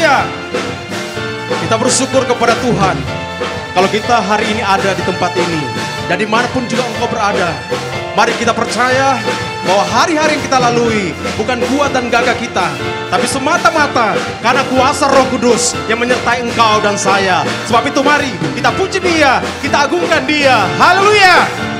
Haleluya. Kita bersyukur kepada Tuhan kalau kita hari ini ada di tempat ini dan dimanapun juga engkau berada. Mari kita percaya bahwa hari-hari yang kita lalui bukan kuat dan gagah kita, tapi semata-mata karena kuasa Roh Kudus yang menyertai engkau dan saya. Sebab itu mari kita puji Dia, kita agungkan Dia. Haleluya. Hallelujah.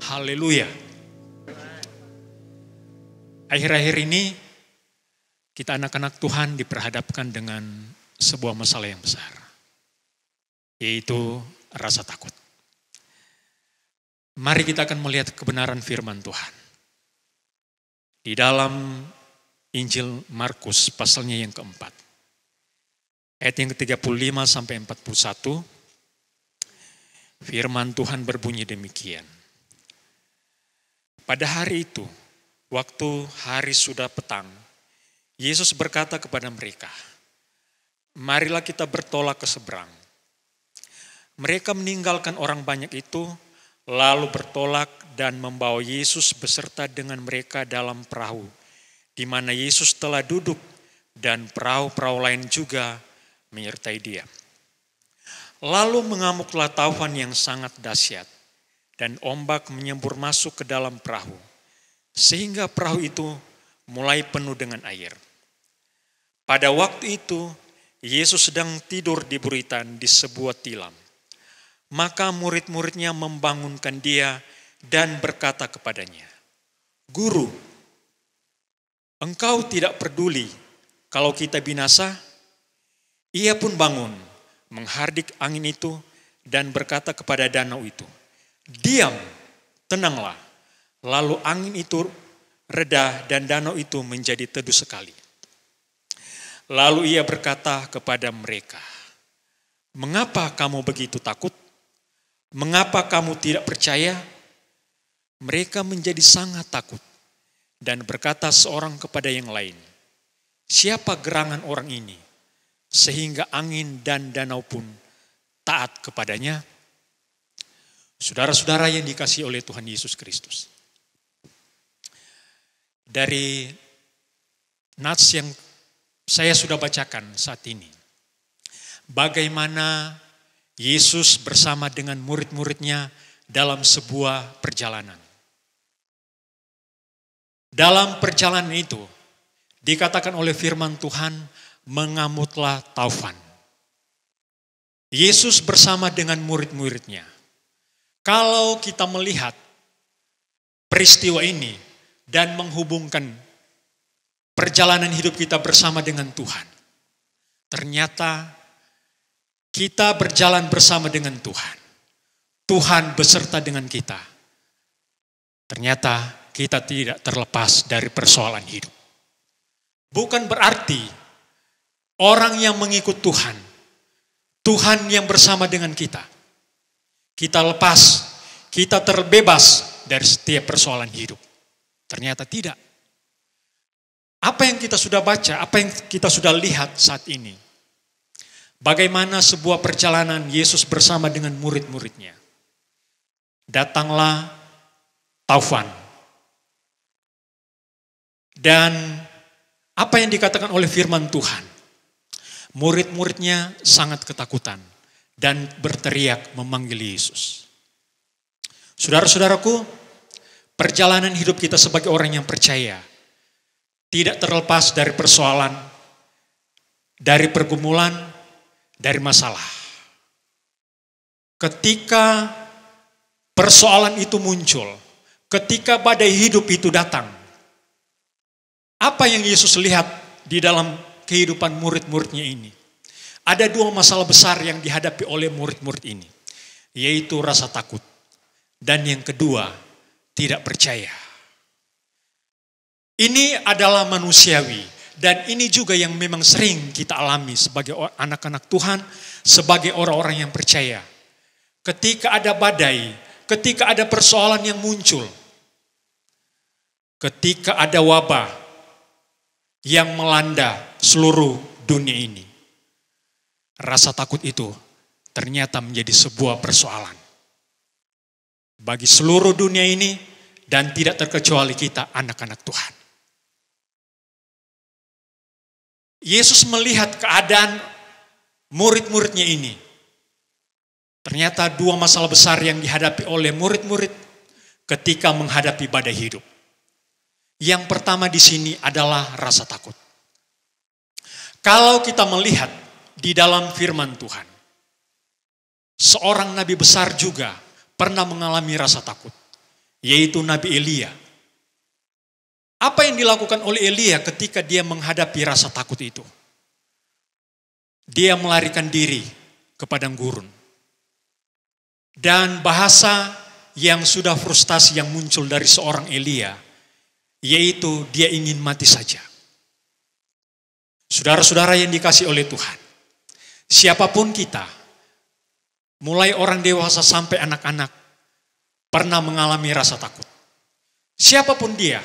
Haleluya. Akhir-akhir ini kita anak-anak Tuhan diperhadapkan dengan sebuah masalah yang besar. Yaitu rasa takut. Mari kita akan melihat kebenaran firman Tuhan. Di dalam Injil Markus pasalnya yang keempat. Ayat yang ke-35 sampai 41. Firman Tuhan berbunyi demikian. Pada hari itu, waktu hari sudah petang, Yesus berkata kepada mereka, "Marilah kita bertolak ke seberang." Mereka meninggalkan orang banyak itu, lalu bertolak dan membawa Yesus beserta dengan mereka dalam perahu, di mana Yesus telah duduk dan perahu-perahu lain juga menyertai dia. Lalu mengamuklah taufan yang sangat dahsyat, dan ombak menyembur masuk ke dalam perahu, sehingga perahu itu mulai penuh dengan air. Pada waktu itu, Yesus sedang tidur di buritan di sebuah tilam. Maka murid-muridnya membangunkan dia dan berkata kepadanya, "Guru, engkau tidak peduli kalau kita binasa?" Ia pun bangun, menghardik angin itu dan berkata kepada danau itu, "Diam, tenanglah." Lalu angin itu reda dan danau itu menjadi teduh sekali. Lalu ia berkata kepada mereka, "Mengapa kamu begitu takut? Mengapa kamu tidak percaya?" Mereka menjadi sangat takut dan berkata seorang kepada yang lain, "Siapa gerangan orang ini sehingga angin dan danau pun taat kepadanya?" Saudara-saudara yang dikasihi oleh Tuhan Yesus Kristus. Dari nats yang saya sudah bacakan saat ini, bagaimana Yesus bersama dengan murid-muridnya dalam sebuah perjalanan. Dalam perjalanan itu, dikatakan oleh firman Tuhan, mengamutlah taufan. Yesus bersama dengan murid-muridnya. Kalau kita melihat peristiwa ini dan menghubungkan perjalanan hidup kita bersama dengan Tuhan, ternyata kita berjalan bersama dengan Tuhan. Tuhan beserta dengan kita. Ternyata kita tidak terlepas dari persoalan hidup. Bukan berarti orang yang mengikut Tuhan, Tuhan yang bersama dengan kita, kita lepas, kita terbebas dari setiap persoalan hidup. Ternyata tidak. Apa yang kita sudah baca, apa yang kita sudah lihat saat ini, bagaimana sebuah perjalanan Yesus bersama dengan murid-muridnya. Datanglah taufan. Dan apa yang dikatakan oleh firman Tuhan, murid-muridnya sangat ketakutan dan berteriak memanggil Yesus. Saudara-saudaraku, perjalanan hidup kita sebagai orang yang percaya tidak terlepas dari persoalan, dari pergumulan, dari masalah. Ketika persoalan itu muncul, ketika badai hidup itu datang, apa yang Yesus lihat di dalam kehidupan murid-muridnya ini? Ada dua masalah besar yang dihadapi oleh murid-murid ini, yaitu rasa takut dan yang kedua, tidak percaya. Ini adalah manusiawi dan ini juga yang memang sering kita alami sebagai anak-anak Tuhan, sebagai orang-orang yang percaya. Ketika ada badai, ketika ada persoalan yang muncul, ketika ada wabah yang melanda seluruh dunia ini, rasa takut itu ternyata menjadi sebuah persoalan bagi seluruh dunia ini dan tidak terkecuali kita anak-anak Tuhan. Yesus melihat keadaan murid-muridnya ini. Ternyata dua masalah besar yang dihadapi oleh murid-murid ketika menghadapi badai hidup. Yang pertama di sini adalah rasa takut. Kalau kita melihat di dalam firman Tuhan, seorang nabi besar juga pernah mengalami rasa takut, yaitu Nabi Elia. Apa yang dilakukan oleh Elia ketika dia menghadapi rasa takut itu? Dia melarikan diri ke padang gurun. Dan bahasa yang sudah frustasi yang muncul dari seorang Elia, yaitu dia ingin mati saja. Saudara-saudara yang dikasihi oleh Tuhan, siapapun kita, mulai orang dewasa sampai anak-anak, pernah mengalami rasa takut. Siapapun dia,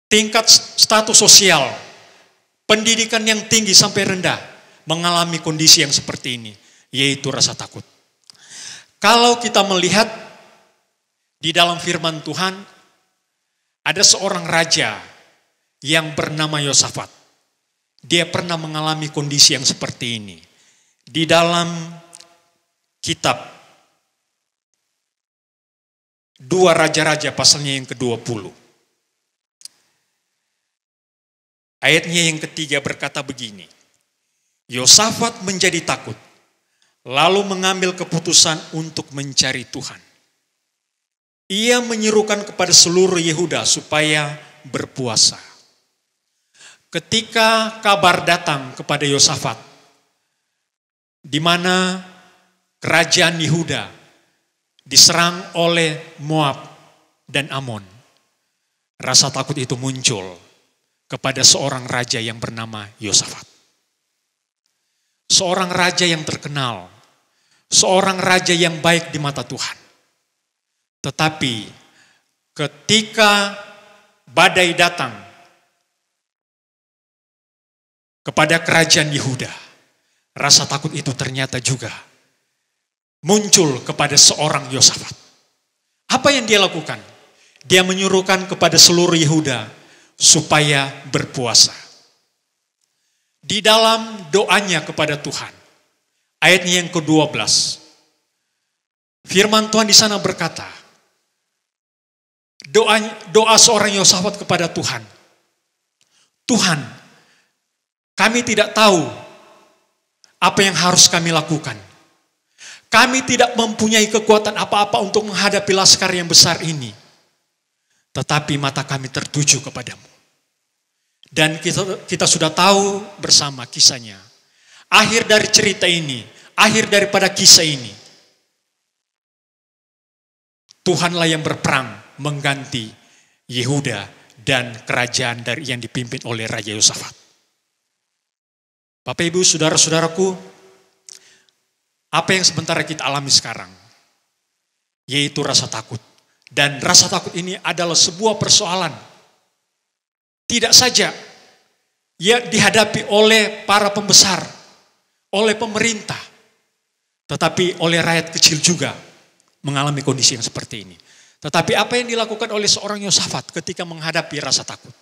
tingkat status sosial, pendidikan yang tinggi sampai rendah, mengalami kondisi yang seperti ini, yaitu rasa takut. Kalau kita melihat di dalam firman Tuhan, ada seorang raja yang bernama Yosafat. Dia pernah mengalami kondisi yang seperti ini. Di dalam kitab 2 Raja-Raja pasalnya yang ke-20. Ayatnya yang ketiga berkata begini. Yosafat menjadi takut, lalu mengambil keputusan untuk mencari Tuhan. Ia menyerukan kepada seluruh Yehuda supaya berpuasa. Ketika kabar datang kepada Yosafat, di mana kerajaan Yehuda diserang oleh Moab dan Amon, rasa takut itu muncul kepada seorang raja yang bernama Yosafat. Seorang raja yang terkenal, seorang raja yang baik di mata Tuhan. Tetapi ketika badai datang kepada kerajaan Yehuda, rasa takut itu ternyata juga muncul kepada seorang Yosafat. Apa yang dia lakukan? Dia menyuruhkan kepada seluruh Yehuda supaya berpuasa. Di dalam doanya kepada Tuhan, ayatnya yang ke-12, firman Tuhan di sana berkata, doa seorang Yosafat kepada Tuhan, Tuhan, kami tidak tahu apa yang harus kami lakukan. Kami tidak mempunyai kekuatan apa-apa untuk menghadapi laskar yang besar ini. Tetapi mata kami tertuju kepadamu. Dan kita sudah tahu bersama kisahnya. Akhir dari cerita ini, akhir daripada kisah ini, Tuhanlah yang berperang mengganti Yehuda dan kerajaan dari yang dipimpin oleh Raja Yosafat. Bapak Ibu, saudara-saudaraku, apa yang sementara kita alami sekarang, yaitu rasa takut. Dan rasa takut ini adalah sebuah persoalan. Tidak saja ia dihadapi oleh para pembesar, oleh pemerintah, tetapi oleh rakyat kecil juga mengalami kondisi yang seperti ini. Tetapi apa yang dilakukan oleh seorang Yosafat ketika menghadapi rasa takut?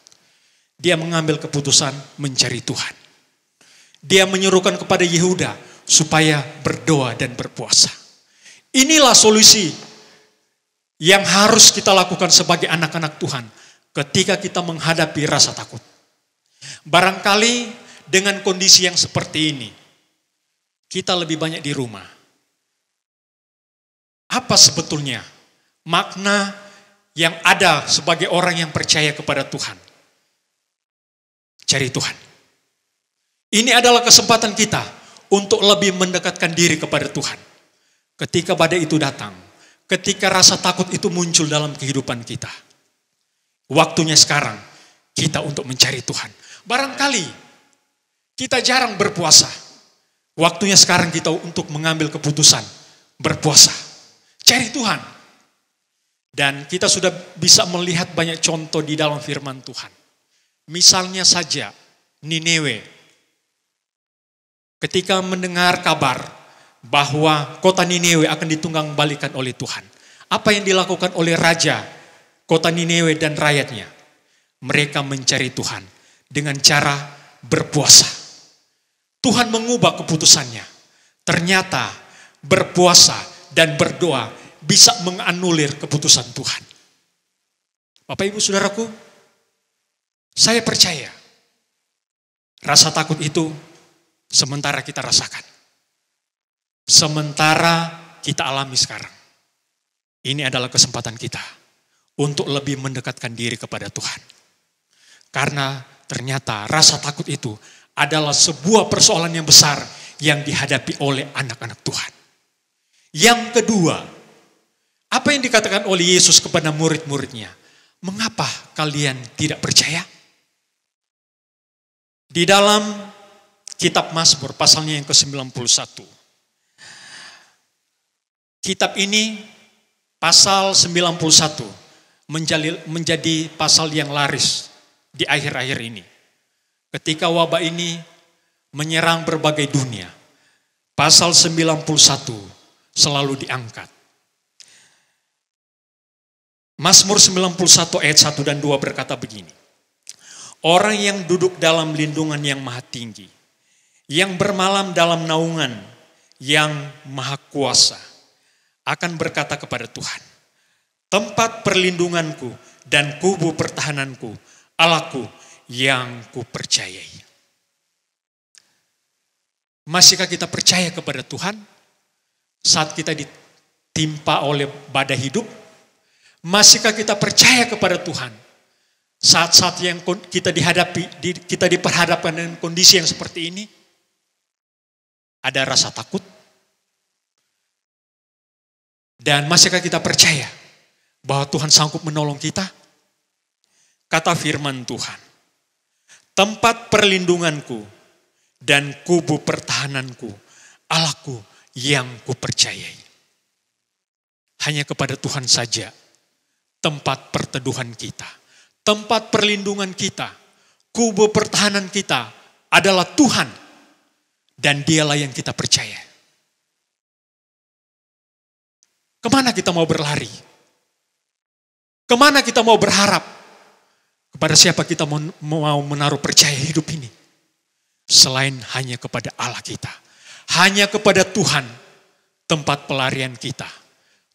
Dia mengambil keputusan mencari Tuhan. Dia menyuruhkan kepada Yehuda supaya berdoa dan berpuasa. Inilah solusi yang harus kita lakukan sebagai anak-anak Tuhan ketika kita menghadapi rasa takut. Barangkali dengan kondisi yang seperti ini, kita lebih banyak di rumah. Apa sebetulnya makna yang ada sebagai orang yang percaya kepada Tuhan? Cari Tuhan. Ini adalah kesempatan kita untuk lebih mendekatkan diri kepada Tuhan. Ketika badai itu datang, ketika rasa takut itu muncul dalam kehidupan kita. Waktunya sekarang kita untuk mencari Tuhan. Barangkali kita jarang berpuasa. Waktunya sekarang kita untuk mengambil keputusan berpuasa. Cari Tuhan. Dan kita sudah bisa melihat banyak contoh di dalam firman Tuhan. Misalnya saja Nineve. Ketika mendengar kabar bahwa kota Nineve akan ditunggang-balikan oleh Tuhan. Apa yang dilakukan oleh raja kota Nineve dan rakyatnya? Mereka mencari Tuhan dengan cara berpuasa. Tuhan mengubah keputusannya. Ternyata berpuasa dan berdoa bisa menganulir keputusan Tuhan. Bapak Ibu Saudaraku, saya percaya rasa takut itu sementara kita rasakan. Sementara kita alami sekarang. Ini adalah kesempatan kita untuk lebih mendekatkan diri kepada Tuhan. Karena ternyata rasa takut itu adalah sebuah persoalan yang besar yang dihadapi oleh anak-anak Tuhan. Yang kedua, apa yang dikatakan oleh Yesus kepada murid-muridnya? Mengapa kalian tidak percaya? Di dalam kitab Mazmur pasalnya yang ke-91. Kitab ini pasal 91 menjadi pasal yang laris di akhir-akhir ini. Ketika wabah ini menyerang berbagai dunia, pasal 91 selalu diangkat. Mazmur 91 ayat 1 dan 2 berkata begini. Orang yang duduk dalam lindungan yang maha tinggi, yang bermalam dalam naungan yang maha kuasa, akan berkata kepada Tuhan, tempat perlindunganku dan kubu pertahananku, Allahku yang kupercayai. Masihkah kita percaya kepada Tuhan saat kita ditimpa oleh badai hidup? Masihkah kita percaya kepada Tuhan saat-saat yang kita kita diperhadapkan dengan kondisi yang seperti ini? Ada rasa takut? Dan masihkah kita percaya bahwa Tuhan sanggup menolong kita? Kata firman Tuhan, tempat perlindunganku dan kubu pertahananku, Allahku yang kupercayai. Hanya kepada Tuhan saja tempat perteduhan kita, tempat perlindungan kita, kubu pertahanan kita adalah Tuhan, dan Dialah yang kita percaya. Kemana kita mau berlari? Kemana kita mau berharap? Kepada siapa kita mau menaruh percaya hidup ini? Selain hanya kepada Allah kita. Hanya kepada Tuhan tempat pelarian kita.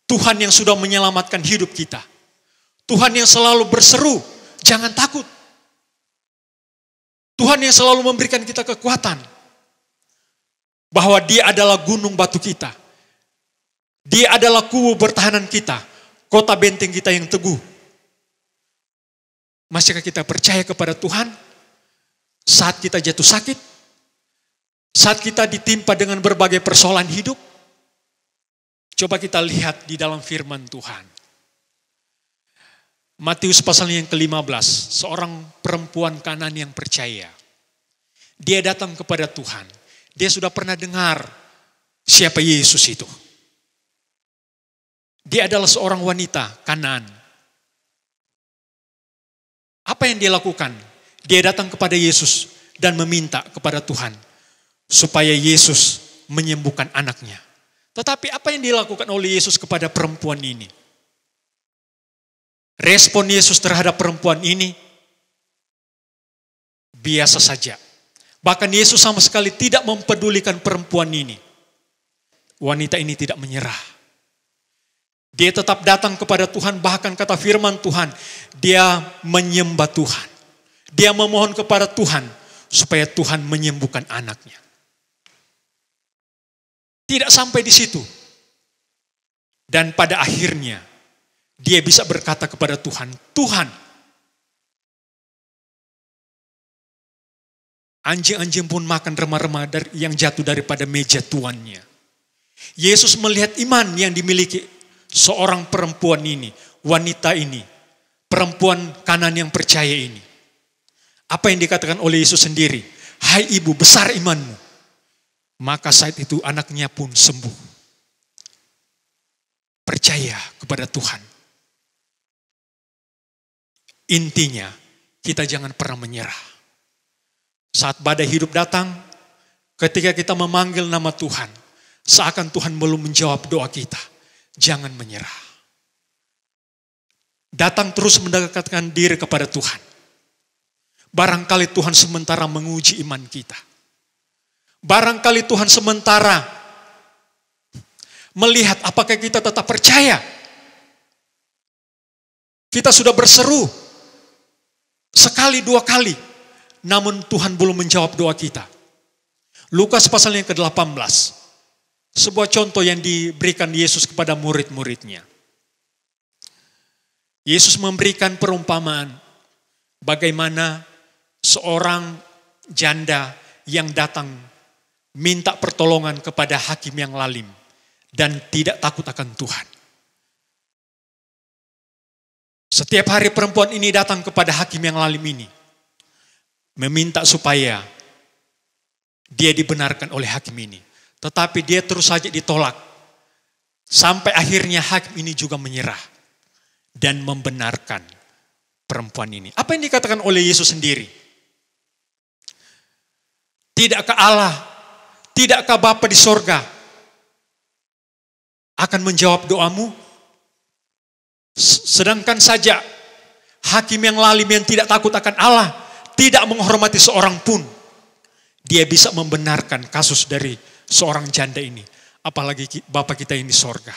Tuhan yang sudah menyelamatkan hidup kita. Tuhan yang selalu berseru, jangan takut. Tuhan yang selalu memberikan kita kekuatan. Bahwa Dia adalah gunung batu kita. Dia adalah kubu pertahanan kita, kota benteng kita yang teguh. Masihkah kita percaya kepada Tuhan saat kita jatuh sakit? Saat kita ditimpa dengan berbagai persoalan hidup? Coba kita lihat di dalam firman Tuhan. Matius pasal yang ke-15, seorang perempuan Kanaan yang percaya. Dia datang kepada Tuhan. Dia sudah pernah dengar siapa Yesus itu. Dia adalah seorang wanita Kanaan. Apa yang dia lakukan? Dia datang kepada Yesus dan meminta kepada Tuhan supaya Yesus menyembuhkan anaknya. Tetapi apa yang dilakukan oleh Yesus kepada perempuan ini? Respon Yesus terhadap perempuan ini biasa saja. Bahkan Yesus sama sekali tidak mempedulikan perempuan ini. Wanita ini tidak menyerah. Dia tetap datang kepada Tuhan, bahkan kata firman Tuhan, dia menyembah Tuhan. Dia memohon kepada Tuhan supaya Tuhan menyembuhkan anaknya. Tidak sampai di situ. Dan pada akhirnya dia bisa berkata kepada Tuhan, Tuhan, anjing-anjing pun makan remah-remah yang jatuh daripada meja tuannya. Yesus melihat iman yang dimiliki seorang perempuan ini, wanita ini, perempuan Kanaan yang percaya ini. Apa yang dikatakan oleh Yesus sendiri? Hai ibu, besar imanmu. Maka saat itu anaknya pun sembuh. Percaya kepada Tuhan. Intinya, kita jangan pernah menyerah. Saat badai hidup datang, ketika kita memanggil nama Tuhan, seakan Tuhan belum menjawab doa kita. Jangan menyerah. Datang terus mendekatkan diri kepada Tuhan. Barangkali Tuhan sementara menguji iman kita. Barangkali Tuhan sementara melihat apakah kita tetap percaya. Kita sudah berseru sekali dua kali, namun Tuhan belum menjawab doa kita. Lukas pasal yang ke-18. Sebuah contoh yang diberikan Yesus kepada murid-muridnya. Yesus memberikan perumpamaan bagaimana seorang janda yang datang minta pertolongan kepada hakim yang lalim dan tidak takut akan Tuhan. Setiap hari perempuan ini datang kepada hakim yang lalim ini, meminta supaya dia dibenarkan oleh hakim ini. Tetapi dia terus saja ditolak. Sampai akhirnya hakim ini juga menyerah dan membenarkan perempuan ini. Apa yang dikatakan oleh Yesus sendiri? Tidakkah Allah, tidakkah Bapa di sorga akan menjawab doamu? Sedangkan saja hakim yang lalim yang tidak takut akan Allah, tidak menghormati seorang pun, dia bisa membenarkan kasus dari seorang janda ini. Apalagi Bapa kita yang di sorga.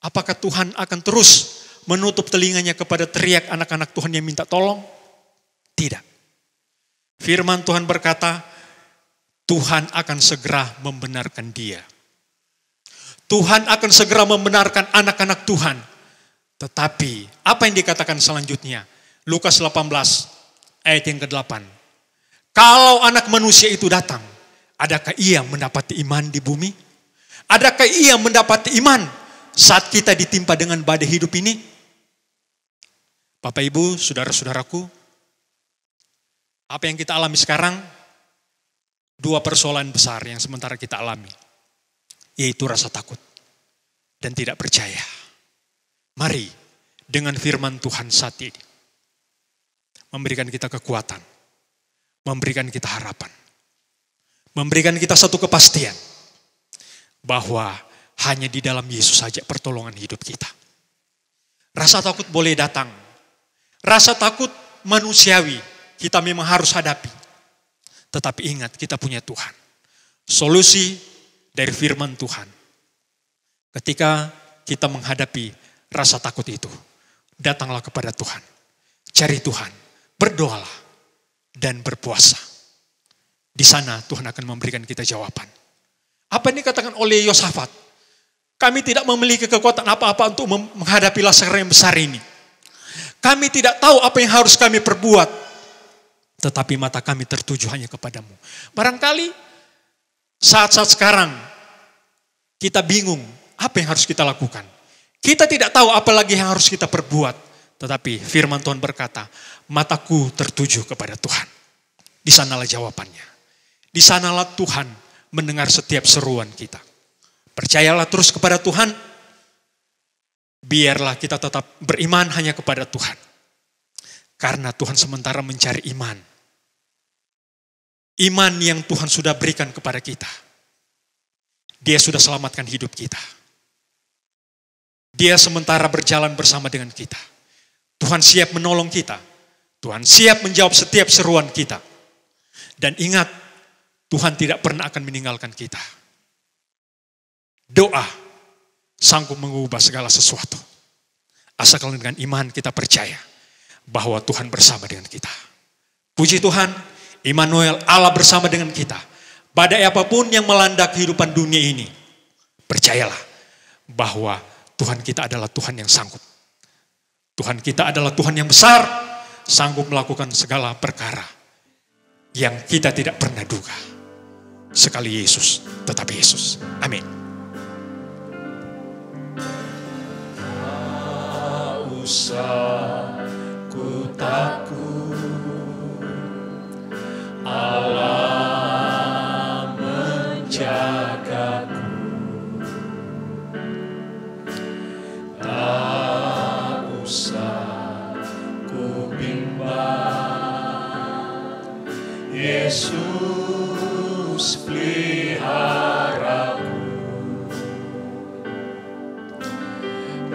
Apakah Tuhan akan terus menutup telinganya kepada teriak anak-anak Tuhan yang minta tolong? Tidak. Firman Tuhan berkata, Tuhan akan segera membenarkan dia. Tuhan akan segera membenarkan anak-anak Tuhan. Tetapi apa yang dikatakan selanjutnya? Lukas 18 ayat yang ke-8. Kalau anak manusia itu datang, adakah ia mendapati iman di bumi? Adakah ia mendapati iman saat kita ditimpa dengan badai hidup ini? Bapak Ibu, saudara-saudaraku, apa yang kita alami sekarang? Dua persoalan besar yang sementara kita alami, yaitu rasa takut dan tidak percaya. Mari dengan firman Tuhan saat ini memberikan kita kekuatan, memberikan kita harapan, memberikan kita satu kepastian bahwa hanya di dalam Yesus saja pertolongan hidup kita. Rasa takut boleh datang, rasa takut manusiawi kita memang harus hadapi. Tetapi ingat, kita punya Tuhan. Solusi dari firman Tuhan. Ketika kita menghadapi rasa takut itu, datanglah kepada Tuhan. Cari Tuhan, berdoalah, dan berpuasa. Di sana Tuhan akan memberikan kita jawaban. Apa yang dikatakan oleh Yosafat? Kami tidak memiliki kekuatan apa-apa untuk menghadapi laskar yang besar ini. Kami tidak tahu apa yang harus kami perbuat. Tetapi mata kami tertuju hanya kepadamu. Barangkali saat-saat sekarang kita bingung apa yang harus kita lakukan. Kita tidak tahu apa lagi yang harus kita perbuat. Tetapi firman Tuhan berkata, mataku tertuju kepada Tuhan. Di sanalah jawabannya. Di sanalah Tuhan mendengar setiap seruan kita. Percayalah terus kepada Tuhan. Biarlah kita tetap beriman hanya kepada Tuhan. Karena Tuhan sementara mencari iman. Iman yang Tuhan sudah berikan kepada kita. Dia sudah selamatkan hidup kita. Dia sementara berjalan bersama dengan kita. Tuhan siap menolong kita. Tuhan siap menjawab setiap seruan kita. Dan ingat, Tuhan tidak pernah akan meninggalkan kita. Doa sanggup mengubah segala sesuatu. Asalkan dengan iman kita percaya bahwa Tuhan bersama dengan kita. Puji Tuhan, Immanuel, Allah bersama dengan kita. Badai apapun yang melanda kehidupan dunia ini, percayalah bahwa Tuhan kita adalah Tuhan yang sanggup. Tuhan kita adalah Tuhan yang besar, sanggup melakukan segala perkara yang kita tidak pernah duga. Sekali Yesus, tetap Yesus. Amin. Tak usah ku takut, Allah menjagaku. Tak usah ku bimbang, Yesus peliharaku.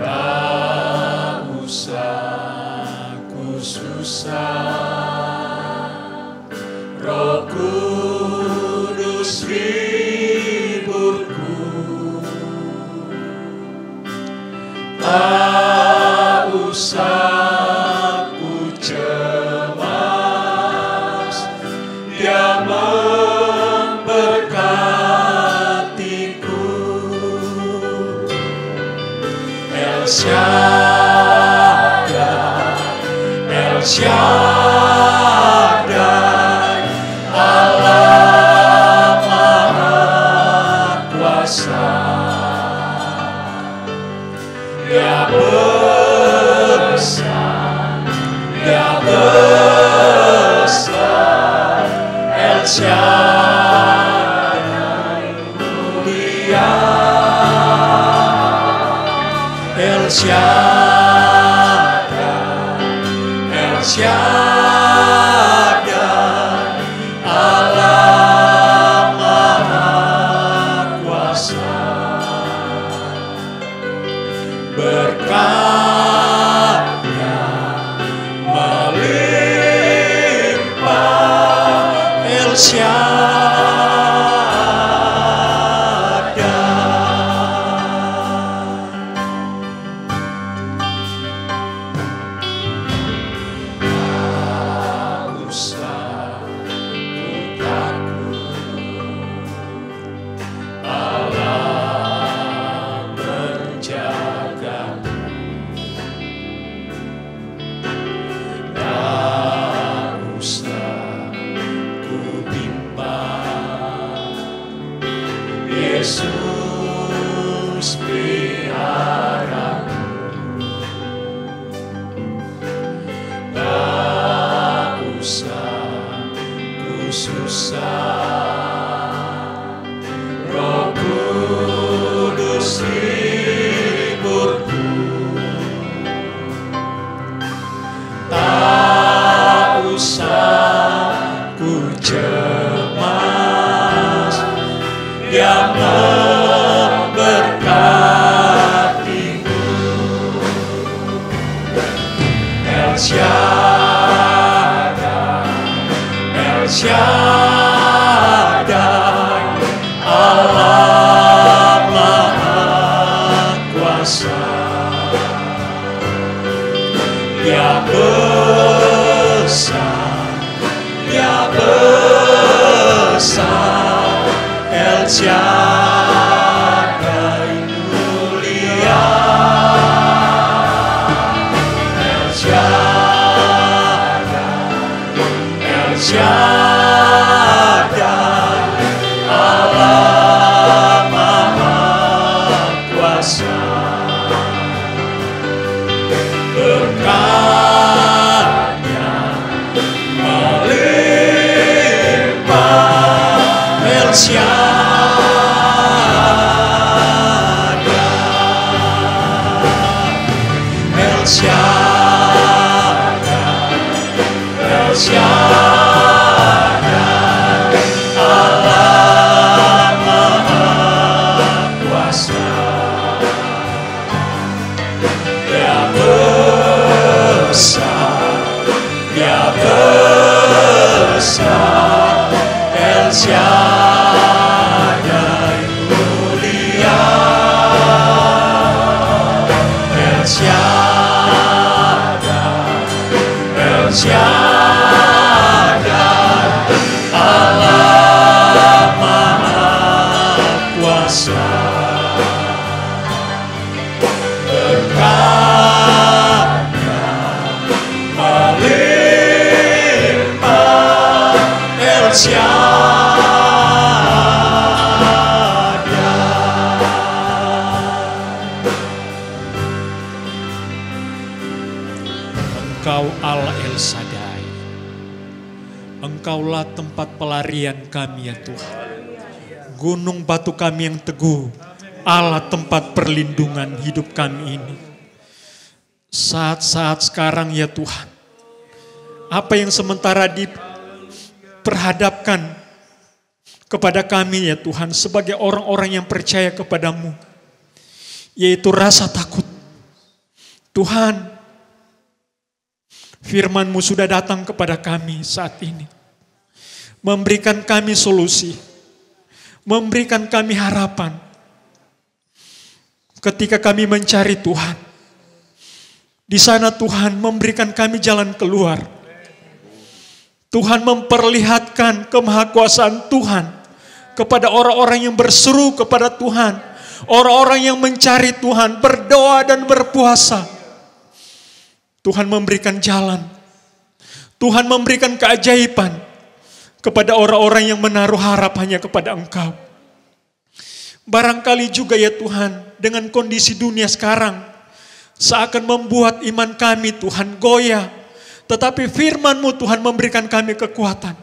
Tak usah ku susah, Roh Kudus hiburku. Tak usah ku cemas, Dia memberkatiku. El Shaddai Shaddai, Allah Maha Kuasa. Dia besar, Dia besar, El Shaddai mulia, El Shaddai, El Shaddai, Allah Maha Kuasa. Berkatnya melimpah, El Yesus peliharaku, tak usah ku susah, Roh Kudus hiburku, tak usah ku cemas, Dia memberkatiku. El Shaddai, El Shaddai, Allah Maha Kuasa. Dia besar, Dia besar, El Shaddai mulia, El Shaddai, El Shaddai, Allah Maha Kuasa. Berkatnya melimpah, El Shaddai. El Shaddai, Allah Maha Kuasa. Dia besar, Dia besar, El Shaddai mulia, El Shaddai, Allah Maha Kuasa. Berkatnya melimpah, El Engkau Allah El Shaddai, Engkaulah tempat pelarian kami ya Tuhan. Gunung batu kami yang teguh, Allah tempat perlindungan hidup kami ini. Saat-saat sekarang ya Tuhan, apa yang sementara diperhadapkan kepada kami ya Tuhan sebagai orang-orang yang percaya kepadamu, yaitu rasa takut. Tuhan, firman-Mu sudah datang kepada kami saat ini, memberikan kami solusi, memberikan kami harapan. Ketika kami mencari Tuhan, di sana Tuhan memberikan kami jalan keluar. Tuhan memperlihatkan kemahakuasaan Tuhan kepada orang-orang yang berseru kepada Tuhan, orang-orang yang mencari Tuhan, berdoa dan berpuasa. Tuhan memberikan jalan Tuhan memberikan keajaiban kepada orang-orang yang menaruh harap hanya kepada Engkau. Barangkali juga ya Tuhan, dengan kondisi dunia sekarang, seakan membuat iman kami Tuhan goyah. Tetapi firman-Mu Tuhan memberikan kami kekuatan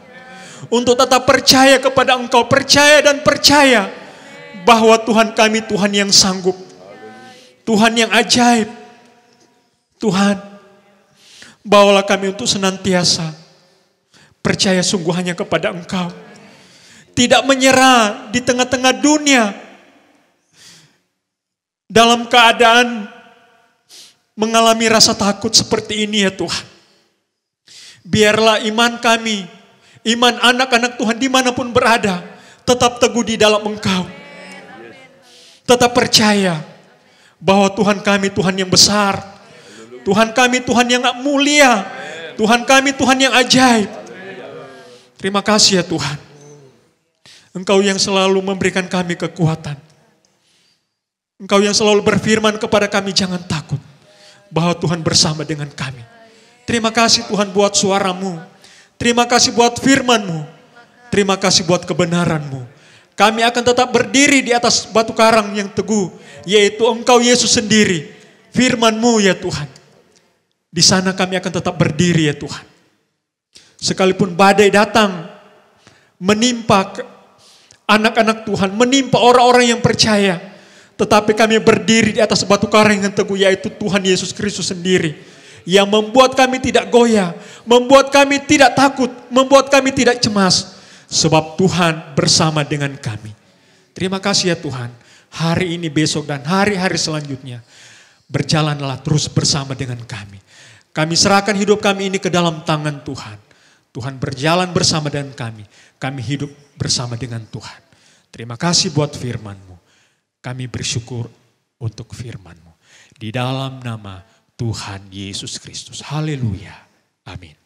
untuk tetap percaya kepada Engkau, percaya dan percaya bahwa Tuhan kami Tuhan yang sanggup, Tuhan yang ajaib. Tuhan, bawalah kami untuk senantiasa percaya sungguh hanya kepada Engkau. Tidak menyerah di tengah-tengah dunia dalam keadaan mengalami rasa takut seperti ini ya Tuhan. Biarlah iman kami, iman anak-anak Tuhan dimanapun berada, tetap teguh di dalam Engkau. Tetap percaya bahwa Tuhan kami Tuhan yang besar, Tuhan kami Tuhan yang mulia, Tuhan kami Tuhan yang ajaib. Terima kasih ya Tuhan. Engkau yang selalu memberikan kami kekuatan. Engkau yang selalu berfirman kepada kami, jangan takut, bahwa Tuhan bersama dengan kami. Terima kasih Tuhan buat suara-Mu. Terima kasih buat firman-Mu. Terima kasih buat kebenaran-Mu. Kami akan tetap berdiri di atas batu karang yang teguh, yaitu Engkau Yesus sendiri. Firman-Mu ya Tuhan. Di sana kami akan tetap berdiri ya Tuhan. Sekalipun badai datang, menimpa anak-anak Tuhan, menimpa orang-orang yang percaya, tetapi kami berdiri di atas batu karang yang teguh, yaitu Tuhan Yesus Kristus sendiri. Yang membuat kami tidak goyah, membuat kami tidak takut, membuat kami tidak cemas. Sebab Tuhan bersama dengan kami. Terima kasih ya Tuhan. Hari ini, besok, dan hari-hari selanjutnya, berjalanlah terus bersama dengan kami. Kami serahkan hidup kami ini ke dalam tangan Tuhan. Tuhan berjalan bersama dengan kami. Kami hidup bersama dengan Tuhan. Terima kasih buat firman-Mu. Kami bersyukur untuk firman-Mu. Di dalam nama Tuhan Yesus Kristus. Haleluya. Amin.